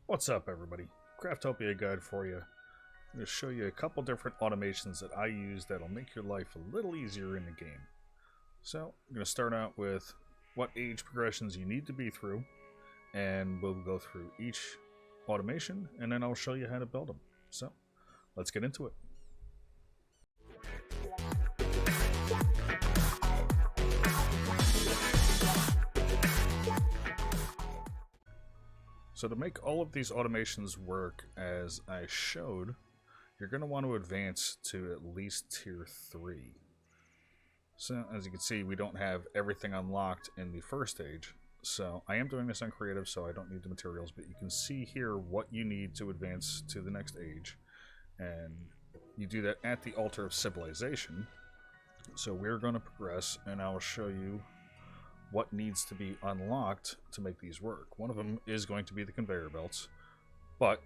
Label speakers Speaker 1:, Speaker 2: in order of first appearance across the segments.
Speaker 1: What's up, everybody? Craftopia guide for you. I'm going to show you a couple different automations that I use that'll make your life a little easier in the game. So, I'm going to start out with what age progressions you need to be through, and we'll go through each automation, and then I'll show you how to build them. So, let's get into it. So to make all of these automations work as I showed, you're going to want to advance to at least tier 3. So as you can see, we don't have everything unlocked in the first stage. So I am doing this on creative, so I don't need the materials, but you can see here what you need to advance to the next age. And you do that at the altar of civilization. So we're going to progress, and I'll show you what needs to be unlocked to make these work. One of them is going to be the conveyor belts, but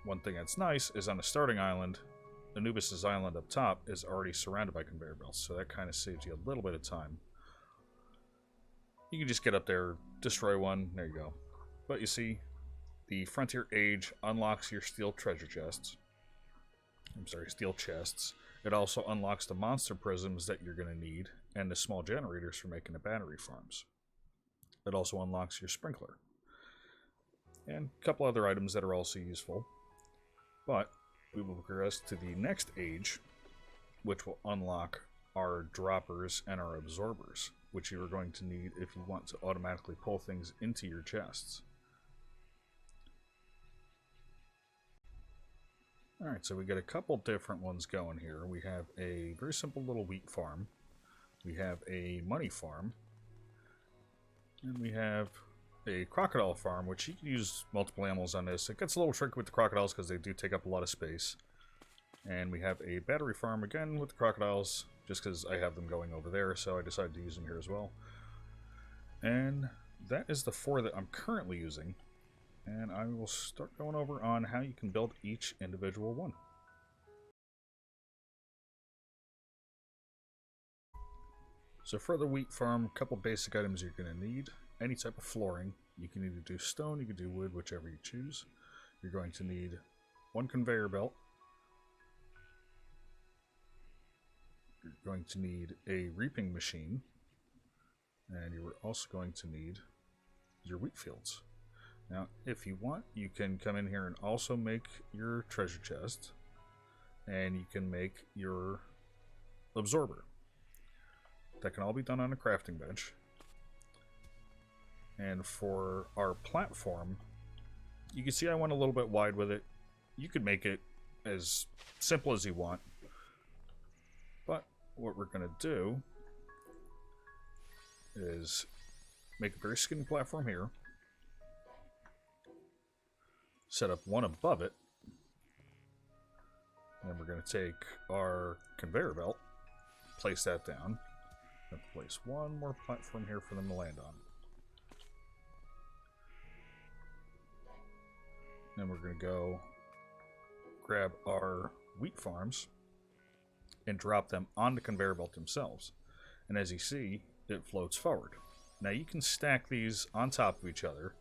Speaker 1: one thing that's nice is on the starting island, Anubis' island up top is already surrounded by conveyor belts, so that kind of saves you a little bit of time. You can just get up there, destroy one, there you go. But you see, the Frontier Age unlocks your steel treasure chests. Steel chests. It also unlocks the monster prisms that you're going to need, and the small generators for making the battery farms. It also unlocks your sprinkler. And a couple other items that are also useful. But we will progress to the next age, which will unlock our droppers and our absorbers, which you are going to need if you want to automatically pull things into your chests. Alright, so we got a couple different ones going here. We have a very simple little wheat farm. We have a money farm. And we have a crocodile farm, which you can use multiple animals on this. It gets a little tricky with the crocodiles because they do take up a lot of space. And we have a battery farm again with the crocodiles, just because I have them going over there, so I decided to use them here as well. And that is the 4 that I'm currently using. And I will start going over on how you can build each individual one. So for the wheat farm, a couple basic items you're going to need. Any type of flooring. You can either do stone, you can do wood, whichever you choose. You're going to need one conveyor belt. You're going to need a reaping machine. And you're also going to need your wheat fields. Now, if you want, you can come in here and also make your treasure chest. And you can make your absorber. That can all be done on a crafting bench. And for our platform, you can see I went a little bit wide with it. You could make it as simple as you want. But what we're going to do is make a very skinny platform here. Set up one above it. And then we're going to take our conveyor belt, place that down, and place one more platform here for them to land on. Then we're going to go grab our wheat farms and drop them on the conveyor belt themselves. And as you see, it floats forward. Now you can stack these on top of each other.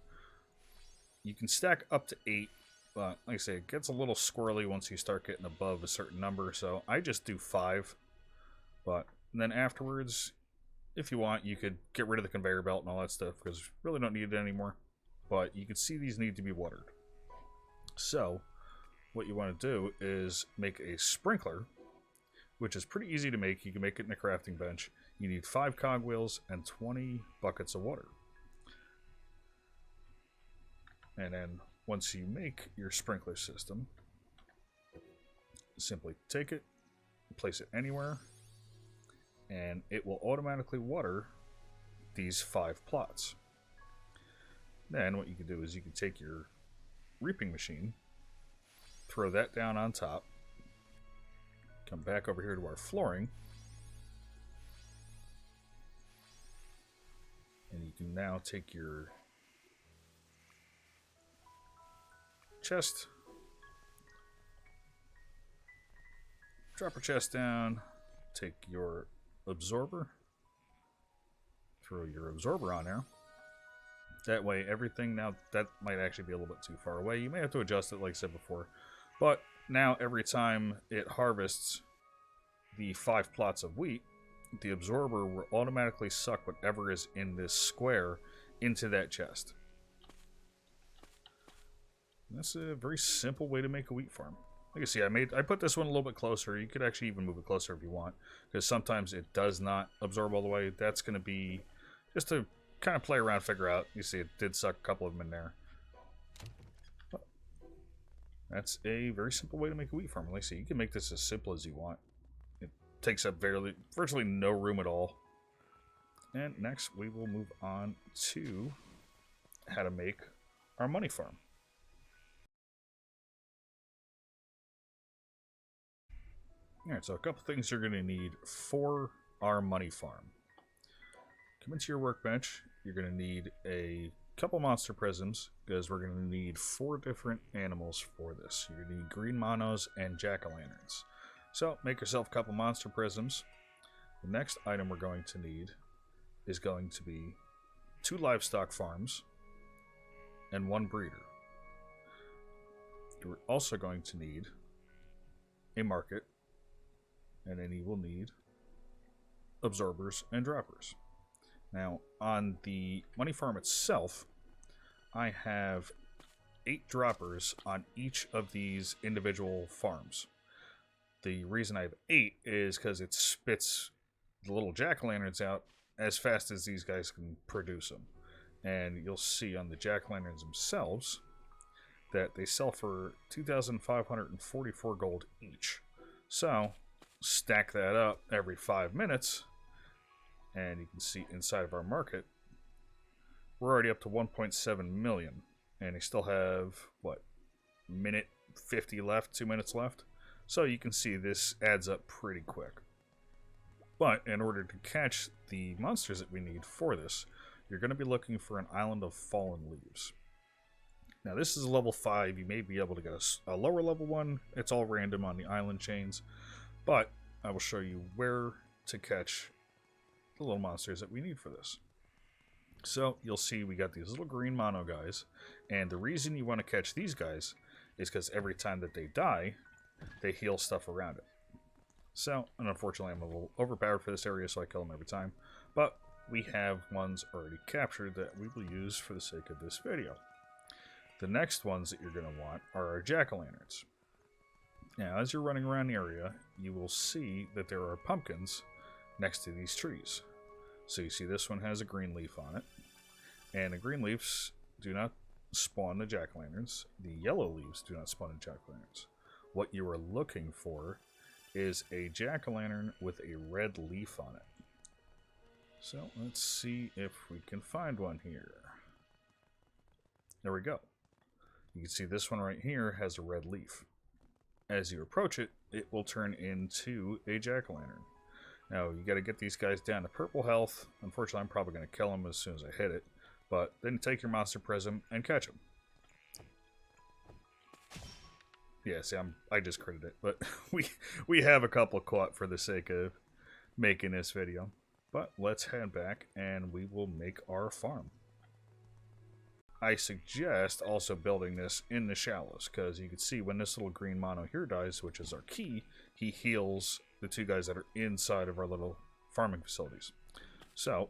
Speaker 1: You can stack up to 8, but like I say, it gets a little squirrely once you start getting above a certain number, so I just do 5. But then afterwards, if you want, you could get rid of the conveyor belt and all that stuff, because you really don't need it anymore. But you can see these need to be watered. So, what you want to do is make a sprinkler, which is pretty easy to make. You can make it in a crafting bench. You need 5 cogwheels and 20 buckets of water. And then once you make your sprinkler system, simply take it, place it anywhere, and it will automatically water these 5 plots. Then what you can do is you can take your reaping machine, throw that down on top, come back over here to our flooring, and you can now take your chest, drop your chest down, take your absorber, throw your absorber on there, That way, everything now, that might actually be a little bit too far away. You may have to adjust it, like I said before. But now, every time it harvests the 5 plots of wheat, the absorber will automatically suck whatever is in this square into that chest. And that's a very simple way to make a wheat farm. Like you see, I put this one a little bit closer. You could actually even move it closer if you want, because sometimes it does not absorb all the way. That's going to be just to kind of play around, figure out. You see, it did suck a couple of them in there. But that's a very simple way to make a wheat farm. Like I see, you can make this as simple as you want. It takes up virtually no room at all. And next, we will move on to how to make our money farm. Alright, so a couple things you're going to need for our money farm. Come into your workbench. You're going to need a couple monster prisms, because we're going to need 4 different animals for this. You're going to need green monos and jack-o'-lanterns. So, make yourself a couple monster prisms. The next item we're going to need is going to be 2 livestock farms and 1 breeder. You're also going to need a market, and then you will need absorbers and droppers. Now, on the money farm itself, I have 8 droppers on each of these individual farms. The reason I have 8 is because it spits the little jack-o'-lanterns out as fast as these guys can produce them. And you'll see on the jack-o'-lanterns themselves that they sell for 2,544 gold each. So, stack that up every 5 minutes, and you can see inside of our market, we're already up to 1.7 million, and they still have, what, minute 50 left, 2 minutes left. So you can see this adds up pretty quick. But in order to catch the monsters that we need for this, you're going to be looking for an island of fallen leaves. Now this is a level 5, you may be able to get a lower level one, it's all random on the island chains. But I will show you where to catch the little monsters that we need for this. So you'll see we got these little green mono guys, and the reason you want to catch these guys is because every time that they die, they heal stuff around it. So, and unfortunately I'm a little overpowered for this area, so I kill them every time. But we have ones already captured that we will use for the sake of this video. The next ones that you're going to want are our jack-o'-lanterns. Now, as you're running around the area, you will see that there are pumpkins next to these trees. So you see this one has a green leaf on it. And the green leaves do not spawn the jack-o'-lanterns. The yellow leaves do not spawn the jack-o'-lanterns. What you are looking for is a jack-o'-lantern with a red leaf on it. So let's see if we can find one here. There we go. You can see this one right here has a red leaf. As you approach it, it will turn into a jack-o'-lantern. Now, you got to get these guys down to purple health. Unfortunately, I'm probably going to kill them as soon as I hit it. But then take your monster prism and catch them. Yeah, see, I just critted it. But we have a couple caught for the sake of making this video. But let's head back and we will make our farm. I suggest also building this in the shallows, because you can see when this little green mono here dies, which is our key, he heals the 2 guys that are inside of our little farming facilities. So,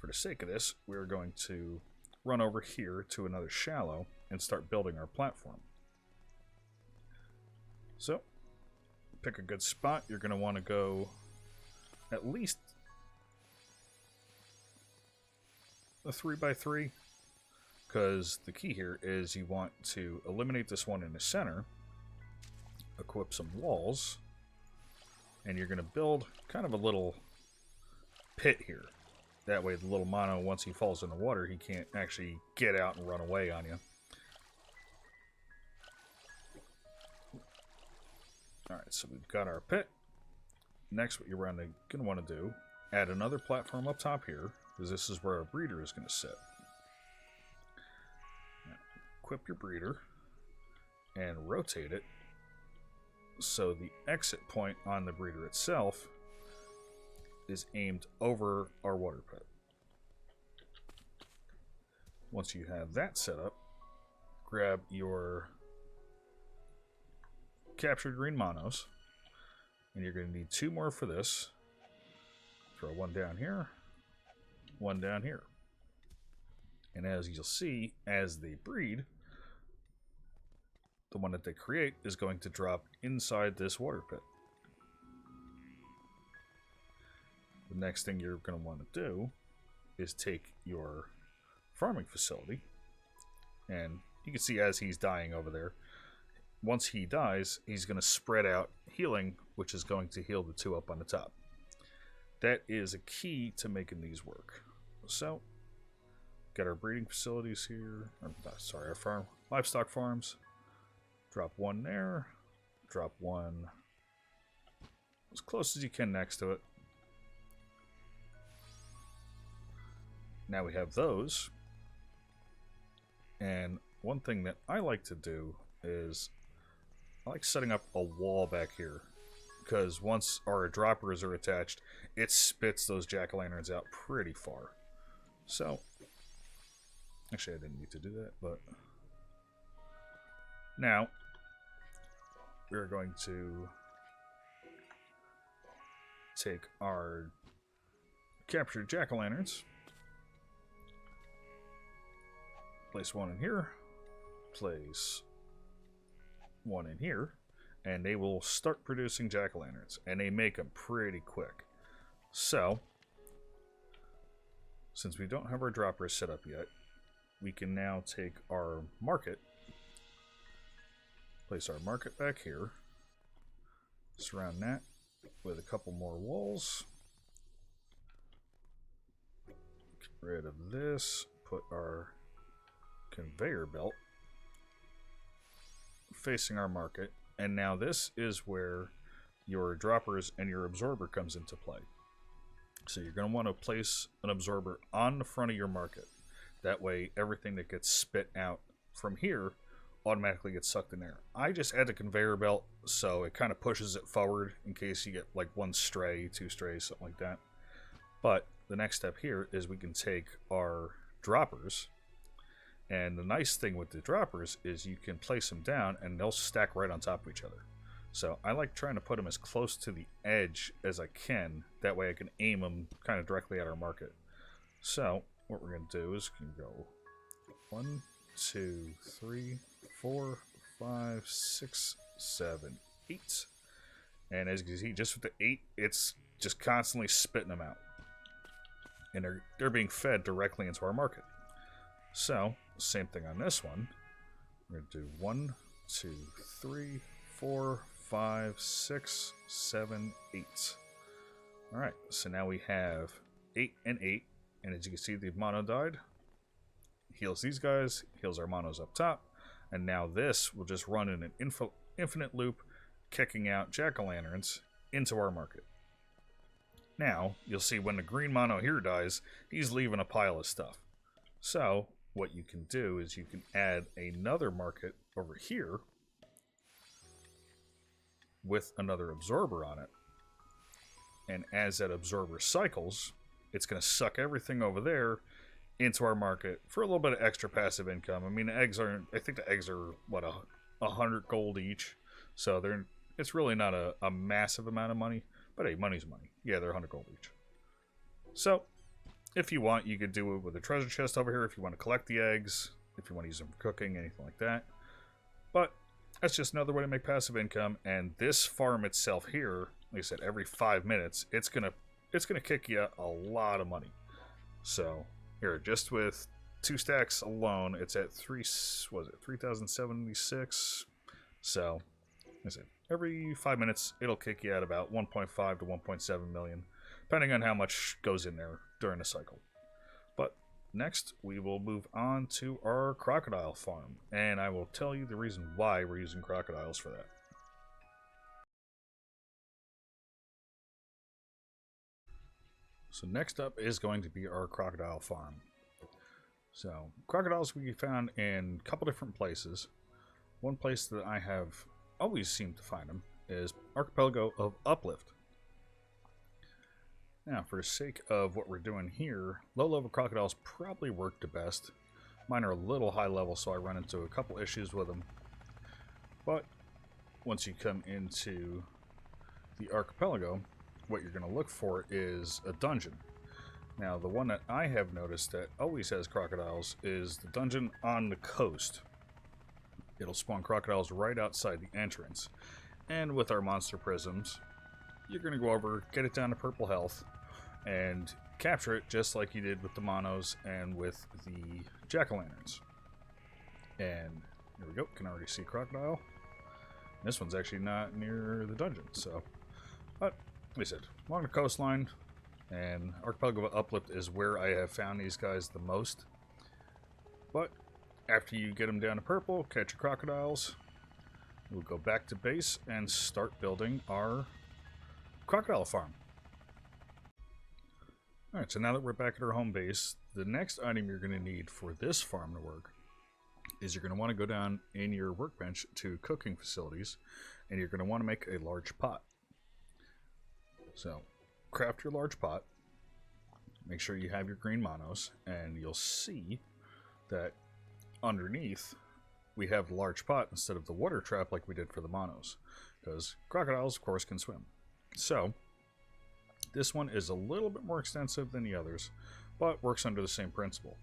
Speaker 1: for the sake of this, we're going to run over here to another shallow and start building our platform. So, pick a good spot. You're going to want to go at least a 3x3. Because the key here is you want to eliminate this one in the center, equip some walls, and you're going to build kind of a little pit here. That way the little mono, once he falls in the water, he can't actually get out and run away on you. Alright, so we've got our pit. Next, what you're going to want to do, add another platform up top here, because this is where our breeder is going to sit. Equip your breeder and rotate it so the exit point on the breeder itself is aimed over our water pit. Once you have that set up, grab your captured green monos, and you're going to need 2 more for this. Throw 1 down here, 1 down here. And as you'll see, as they breed, the one that they create is going to drop inside this water pit. The next thing you're going to want to do is take your farming facility, and you can see as he's dying over there, once he dies, he's going to spread out healing, which is going to heal the 2 up on the top. That is a key to making these work. So, got our breeding facilities here, or, sorry, our livestock farms. Drop 1 there, drop 1 as close as you can next to it. Now we have those, and one thing that I like to do is I like setting up a wall back here, because once our droppers are attached, it spits those jack-o'-lanterns out pretty far. So, actually I didn't need to do that, but now we're going to take our captured jack-o'-lanterns, place 1 in here, place 1 in here, and they will start producing jack-o'-lanterns, and they make them pretty quick. So, since we don't have our droppers set up yet, we can now take our market, place our market back here, surround that with a couple more walls, get rid of this, put our conveyor belt facing our market, and now this is where your droppers and your absorber comes into play. So you're going to want to place an absorber on the front of your market. That way everything that gets spit out from here automatically gets sucked in there. I just add the conveyor belt so it kind of pushes it forward in case you get like 1 stray, 2 strays, something like that. But the next step here is we can take our droppers, and the nice thing with the droppers is you can place them down and they'll stack right on top of each other. So I like trying to put them as close to the edge as I can. That way I can aim them kind of directly at our market. So what we're going to do is we can go 1, 2, 3, 4, 5, 6, 7, 8. And as you can see, just with the 8, it's just constantly spitting them out. And they're being fed directly into our market. So, same thing on this one. We're going to do 1, 2, 3, 4, 5, 6, 7, 8. Alright, so now we have 8 and 8. And as you can see, the mono died. Heals these guys, heals our monos up top. And now this will just run in an infinite loop, kicking out jack-o'-lanterns into our market. Now, you'll see when the green mono here dies, he's leaving a pile of stuff. So, what you can do is you can add another market over here with another absorber on it. And as that absorber cycles, it's going to suck everything over there into our market for a little bit of extra passive income. I mean, the eggs aren't, I think the eggs are, what, 100 gold each. So it's really not a massive amount of money. But hey, money's money. Yeah, they're 100 gold each. So, if you want, you could do it with a treasure chest over here if you want to collect the eggs, if you want to use them for cooking, anything like that. But that's just another way to make passive income. And this farm itself here, like I said, every 5 minutes, it's gonna kick you a lot of money. So here, just with 2 stacks alone, it's at 3,076. So like I said, every 5 minutes, it'll kick you at about 1.5 to 1.7 million, depending on how much goes in there during the cycle. But next, we will move on to our crocodile farm, and I will tell you the reason why we're using crocodiles for that. So next up is going to be our crocodile farm. So crocodiles we found in a couple different places. One place that I have always seemed to find them is Archipelago of Uplift. Now, for the sake of what we're doing here, low-level crocodiles probably work the best, Mine are a little high level, so I run into a couple issues with them. But once you come into the archipelago, what you're going to look for is a dungeon. Now, the one that I have noticed that always has crocodiles is the dungeon on the coast. It'll spawn crocodiles right outside the entrance. And with our monster prisms, you're going to go over, get it down to purple health, and capture it just like you did with the monos and with the jack-o'-lanterns. And here we go, can already see crocodile. This one's actually not near the dungeon, so. But, like I said, along the coastline, and Archipelago Uplift is where I have found these guys the most. But after you get them down to purple, catch your crocodiles, we'll go back to base and start building our crocodile farm. Alright, so now that we're back at our home base, the next item you're going to need for this farm to work is you're going to want to go down in your workbench to cooking facilities, and you're going to want to make a large pot. So, craft your large pot, make sure you have your green monos, and you'll see that underneath we have the large pot instead of the water trap like we did for the monos, because crocodiles, of course, can swim. So, this one is a little bit more extensive than the others, but works under the same principle.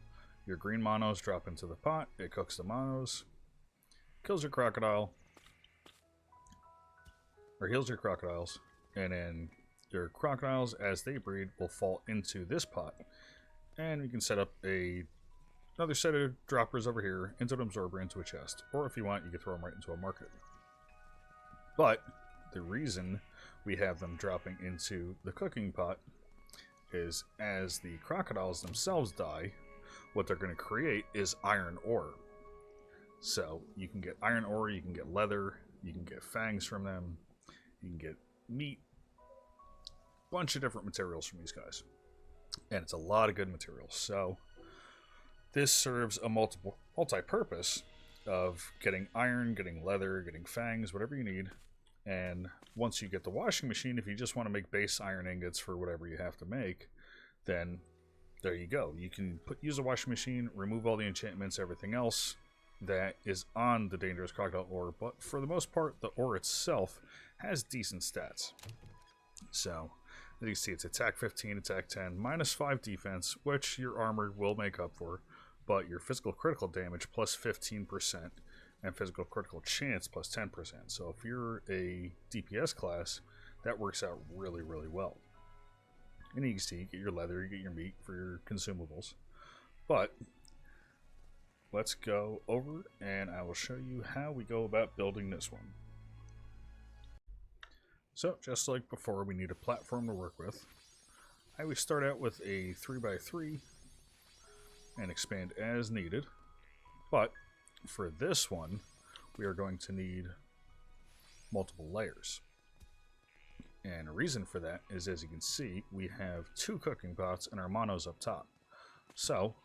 Speaker 1: Your green monos drop into the pot, it cooks the monos, kills your crocodile, or heals your crocodiles, and then your crocodiles, as they breed, will fall into this pot. And we can set up another set of droppers over here into an absorber into a chest. Or if you want, you can throw them right into a market. But the reason we have them dropping into the cooking pot is as the crocodiles themselves die, what they're going to create is iron ore. So you can get iron ore, you can get leather, you can get fangs from them, you can get meat, bunch of different materials from these guys. And it's a lot of good materials. So this serves a multi-purpose of getting iron, getting leather, getting fangs, whatever you need. And once you get the washing machine, if you just want to make base iron ingots for whatever you have to make, then there you go. You can use a washing machine, remove all the enchantments, everything else that is on the dangerous crocodile ore. But for the most part, the ore itself has decent stats. So, as you can see, it's attack 15, attack 10, minus 5 defense, which your armor will make up for, but your physical critical damage plus 15%, and physical critical chance plus 10%. So if you're a DPS class, that works out really, really well. And you can see, you get your leather, you get your meat for your consumables. But let's go over and I will show you how we go about building this one. So, just like before, we need a platform to work with. I always start out with a 3x3 and expand as needed. But for this one, we are going to need multiple layers. And the reason for that is, as you can see, we have 2 cooking pots and our monos up top. So,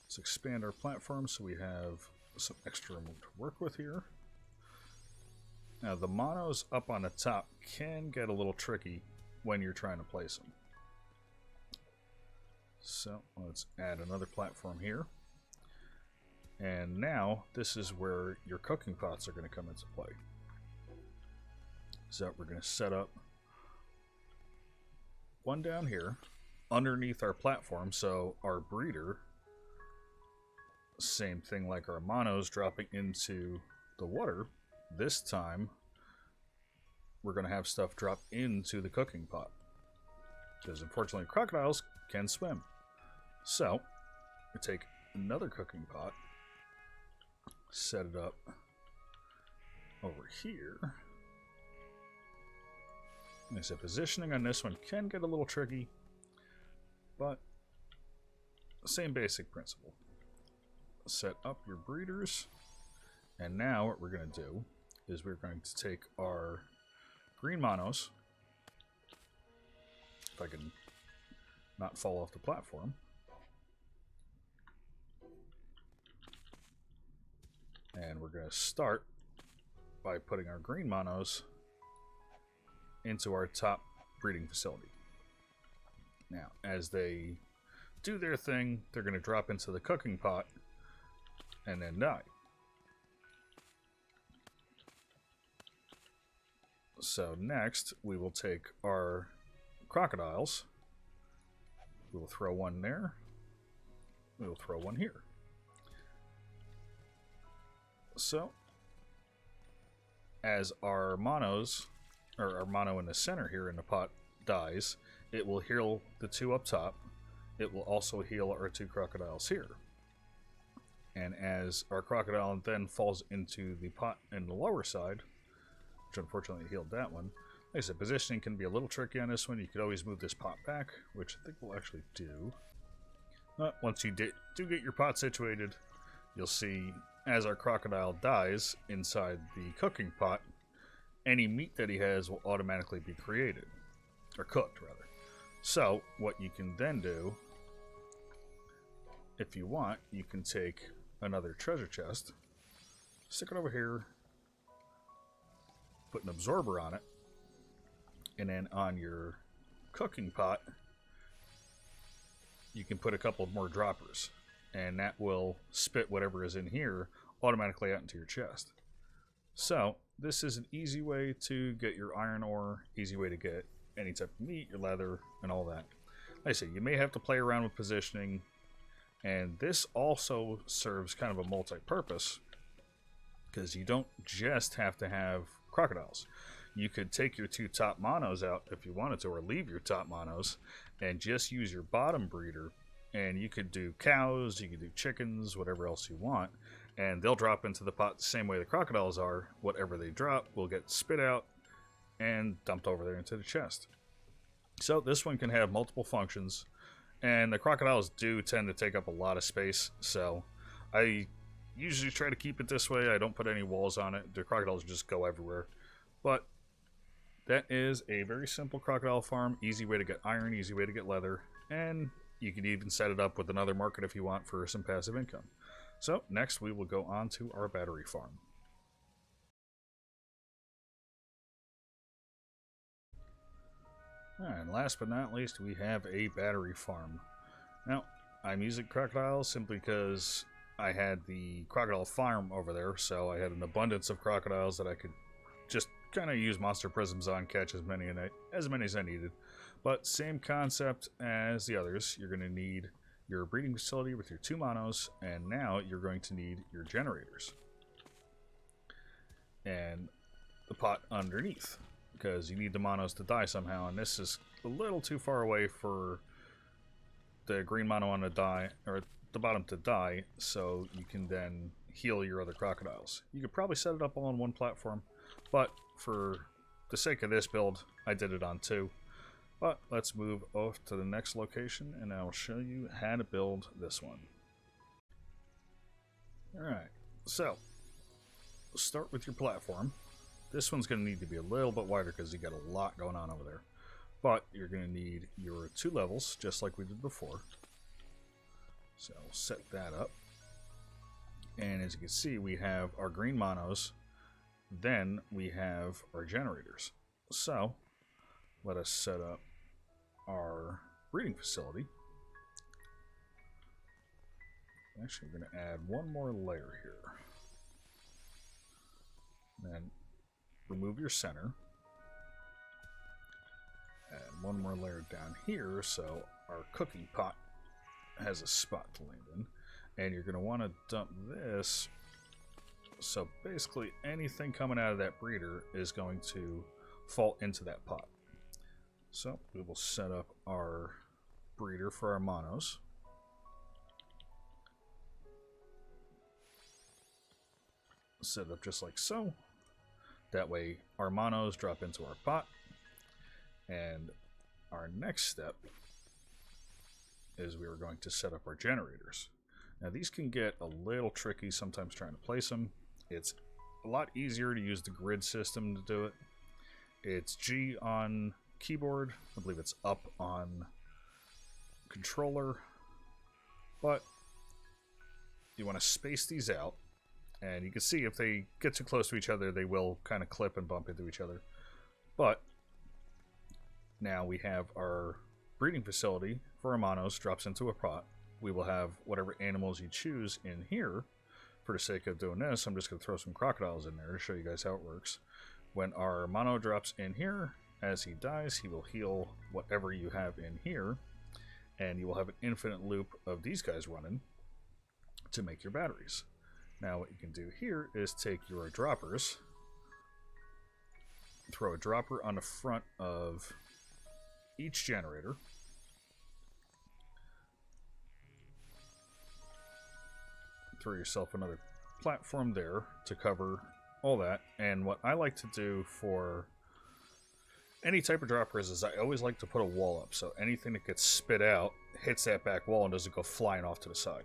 Speaker 1: let's expand our platform so we have some extra room to work with here. Now, the monos up on the top can get a little tricky when you're trying to place them. So, let's add another platform here. And now, this is where your cooking pots are going to come into play. So, we're going to set up one down here underneath our platform, so our breeder, same thing like our monos dropping into the water. This time, we're going to have stuff drop into the cooking pot. Because unfortunately, crocodiles can swim. So, we take another cooking pot, set it up over here. And I said positioning on this one can get a little tricky, but same basic principle. Set up your breeders, and now what we're going to do is we're going to take our green monos, if I can not fall off the platform, and we're going to start by putting our green monos into our top breeding facility. Now, as they do their thing, they're going to drop into the cooking pot, and then die. So next, we will take our crocodiles. We will throw one there. We will throw one here. So, as our monos, or our mono in the center here in the pot dies, it will heal the two up top. It will also heal our two crocodiles here. And as our crocodile then falls into the pot in the lower side, which unfortunately healed that one. Like I said, positioning can be a little tricky on this one. You could always move this pot back, which I think we'll actually do. But once you do get your pot situated, you'll see as our crocodile dies inside the cooking pot, any meat that he has will automatically be created. Or cooked, rather. So, what you can then do, if you want, you can take another treasure chest, stick it over here, put an absorber on it, and then on your cooking pot, you can put a couple more droppers, and that will spit whatever is in here automatically out into your chest. So, this is an easy way to get your iron ore, easy way to get any type of meat, your leather, and all that. Like I say, you may have to play around with positioning, and this also serves kind of a multi-purpose, because you don't just have to have crocodiles. You could take your two top monos out if you wanted to, or leave your top monos, and just use your bottom breeder, and you could do cows, you could do chickens, whatever else you want, and they'll drop into the pot the same way the crocodiles are. Whatever they drop will get spit out and dumped over there into the chest. So this one can have multiple functions, and the crocodiles do tend to take up a lot of space, so I usually try to keep it this way. I don't put any walls on it. The crocodiles just go everywhere. But that is a very simple crocodile farm. Easy way to get iron, easy way to get leather, and you can even set it up with another market if you want for some passive income. So next we will go on to our battery farm. And last but not least, we have a battery farm. Now, I'm using crocodiles simply because I had the crocodile farm over there, so I had an abundance of crocodiles that I could just kind of use monster prisms on, catch as many as I needed. But same concept as the others. You're going to need your breeding facility with your two monos, and now you're going to need your generators. And the pot underneath, because you need the monos to die somehow, and this is a little too far away for the green mono on the die, or the bottom to die, so you can then heal your other crocodiles. You could probably set it up all on one platform, but for the sake of this build, I did it on two. But let's move off to the next location, and I'll show you how to build this one. Alright, so start with your platform. This one's going to need to be a little bit wider because you got a lot going on over there. But you're going to need your two levels, just like we did before. So I'll set that up. And as you can see, we have our green monos. Then we have our generators. So let us set up our breeding facility. Actually, we're going to add one more layer here. Then remove your center. And one more layer down here so our cooking pot has a spot to land in. And you're going to want to dump this. So basically anything coming out of that breeder is going to fall into that pot. So we will set up our breeder for our monos. Set it up just like so. That way our monos drop into our pot. And our next step is we are going to set up our generators. Now these can get a little tricky sometimes trying to place them. It's a lot easier to use the grid system to do it. It's G on keyboard. I believe it's up on controller. But you want to space these out. And you can see if they get too close to each other, they will kind of clip and bump into each other. But now we have our breeding facility for our monos drops into a pot. We will have whatever animals you choose in here. for the sake of doing this, I'm just going to throw some crocodiles in there to show you guys how it works. When our mono drops in here, as he dies, he will heal whatever you have in here, and you will have an infinite loop of these guys running to make your batteries. Now what you can do here is take your droppers, throw a dropper on the front of each generator, throw yourself another platform there to cover all that. And what I like to do for any type of droppers is I always like to put a wall up, so anything that gets spit out hits that back wall and doesn't go flying off to the side.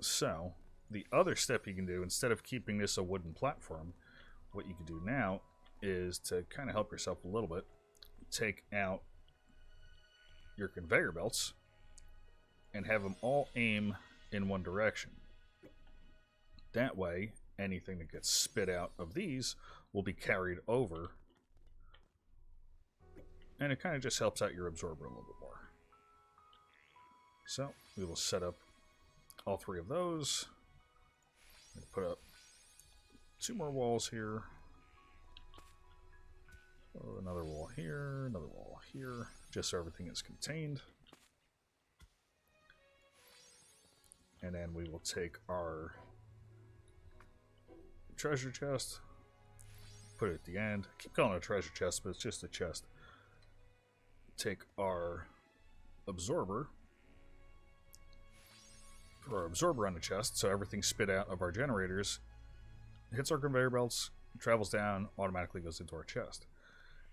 Speaker 1: So the other step you can do, instead of keeping this a wooden platform, what you can do now is to kind of help yourself a little bit, take out your conveyor belts and have them all aim in one direction. That way, anything that gets spit out of these will be carried over, and it kind of just helps out your absorber a little bit more. So we will set up all three of those. Put up 2 more walls here. Oh, another wall here, another wall here, just so everything is contained. And then we will take our treasure chest, put it at the end. I keep calling it a treasure chest, but it's just a chest. Take our absorber, throw our absorber on the chest, so everything spit out of our generators hits our conveyor belts, travels down, automatically goes into our chest.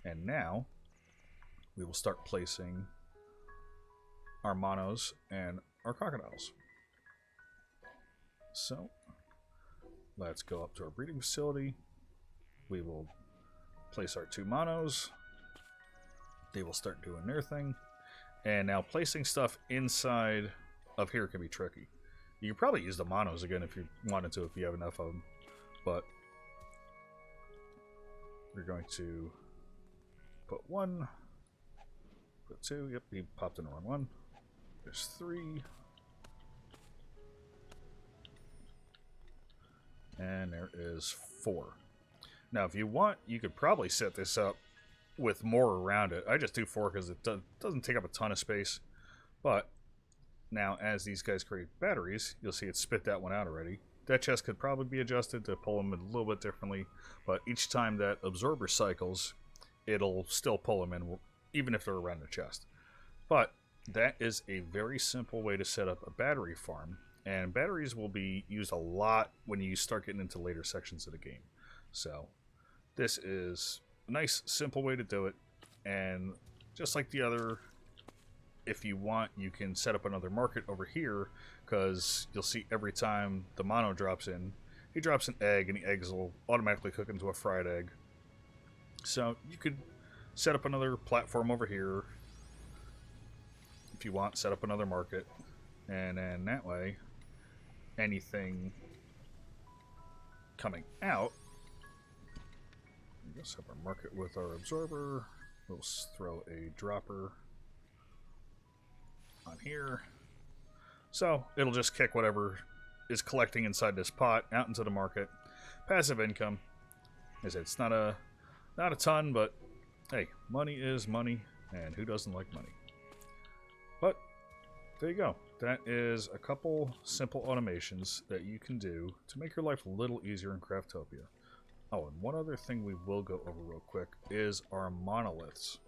Speaker 1: And now we will start placing our monos and our crocodiles. So let's go up to our breeding facility. We will place our 2 monos. They will start doing their thing. And now placing stuff inside of here can be tricky. You can probably use the monos again if you wanted to, if you have enough of them. But we're going to put 1, put 2. Yep, he popped in the wrong one. There's 3. And there is 4. Now, if you want, you could probably set this up with more around it. I just do 4 because it doesn't take up a ton of space. But now, as these guys create batteries, you'll see it spit that one out already. That chest could probably be adjusted to pull them in a little bit differently. But each time that absorber cycles, it'll still pull them in, even if they're around the chest. But that is a very simple way to set up a battery farm. And batteries will be used a lot when you start getting into later sections of the game. So this is a nice, simple way to do it. And just like the other, if you want, you can set up another market over here, because you'll see every time the mono drops in, he drops an egg, and the eggs will automatically cook into a fried egg. So you could set up another platform over here. If you want, set up another market. And then that way, anything coming out, we'll set up our market with our absorber. We'll throw a dropper on here. So it'll just kick whatever is collecting inside this pot out into the market. Passive income. As I said, it's not a ton, but hey, money is money, and who doesn't like money? But there you go. That is a couple simple automations that you can do to make your life a little easier in Craftopia. Oh, and one other thing we will go over real quick is our monoliths.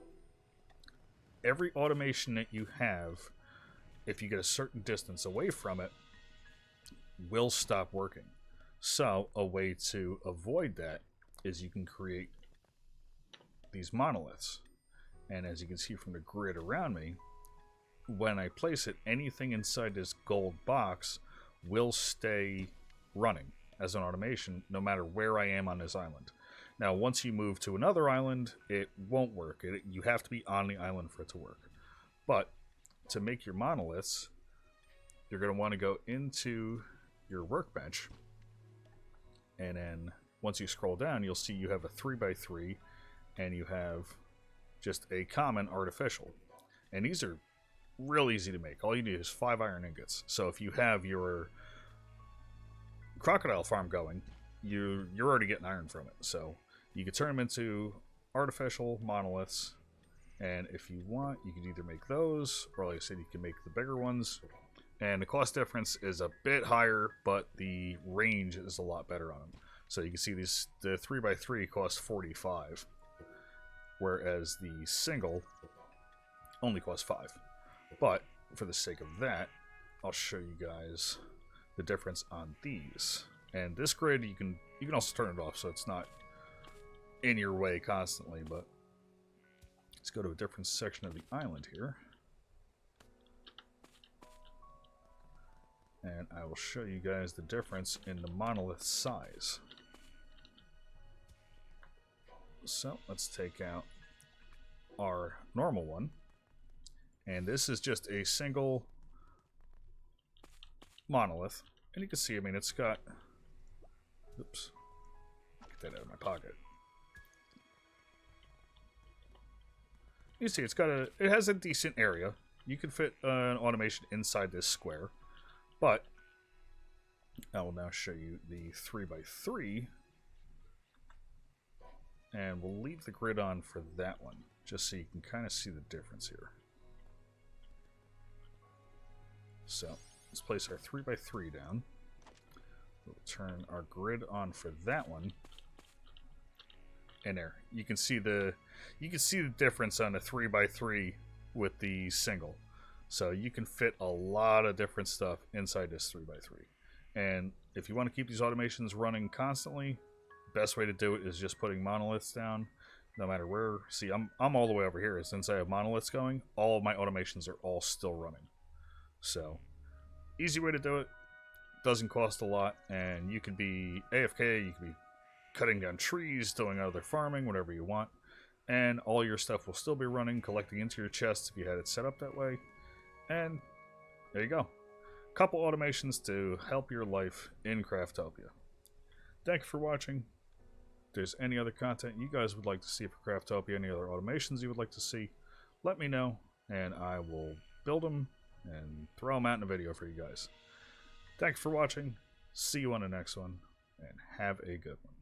Speaker 1: Every automation that you have, if you get a certain distance away from it, will stop working. So a way to avoid that is you can create these monoliths. And as you can see from the grid around me, when I place it, anything inside this gold box will stay running as an automation no matter where I am on this island. Now, once you move to another island, it won't work. You have to be on the island for it to work. But to make your monoliths, you're going to want to go into your workbench, and then once you scroll down, you'll see you have a 3x3, and you have just a common artificial. And these are real easy to make. All you need is 5 iron ingots. So if you have your crocodile farm going, you're already getting iron from it. So you can turn them into artificial monoliths, and if you want, you can either make those, or like I said, you can make the bigger ones. And the cost difference is a bit higher, but the range is a lot better on them. So you can see these, the 3x3 cost 45, whereas the single only costs 5. But for the sake of that, I'll show you guys the difference on these. And this grid, you can also turn it off so it's not in your way constantly. But let's go to a different section of the island here, and I will show you guys the difference in the monolith size. So let's take out our normal one, and this is just a single monolith. And you can see, I mean, it's got, oops, get that out of my pocket. You see, it's got it has a decent area. You can fit an automation inside this square, but I will now show you the 3x3, and we'll leave the grid on for that one, just so you can kind of see the difference here. So let's place our 3x3 down. We'll turn our grid on for that one. And there, you can see the difference on the 3x3 with the single. So you can fit a lot of different stuff inside this 3x3. And if you want to keep these automations running constantly, best way to do it is just putting monoliths down, no matter where. See, I'm all the way over here. Since I have monoliths going, all of my automations are all still running. So easy way to do it. Doesn't cost a lot, and you can be AFK, you can be cutting down trees, doing other farming, whatever you want, and all your stuff will still be running, collecting into your chests if you had it set up that way. And there you go. Couple automations to help your life in Craftopia. Thank you for watching. If there's any other content you guys would like to see for Craftopia, any other automations you would like to see, let me know, and I will build them and throw them out in a video for you guys. Thanks for watching. See you on the next one, and have a good one.